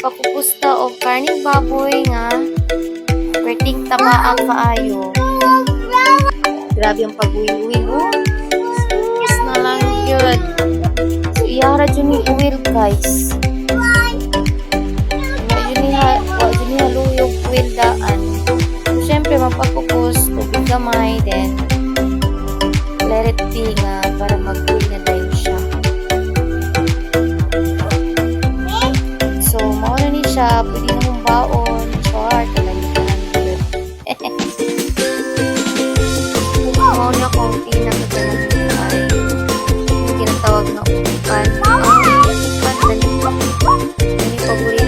magpakupusta o karning baboy nga perting tamaan kaayo. Grabe ang pag-uwi-uwi, oh. Is na lang yun. So, iyara dyan yung uwil, guys. Wa dyan yung haluyog uwil daan. So, syempre, magpapupus, tubig gamay, then let it be nga para mag-uwi na tayo siya. So, mauna ni siya, pwede na mong baon, short, talagang ka lang yun. Mauna kong pinakagalan ay ginatawag na upan. Upan, dali paborito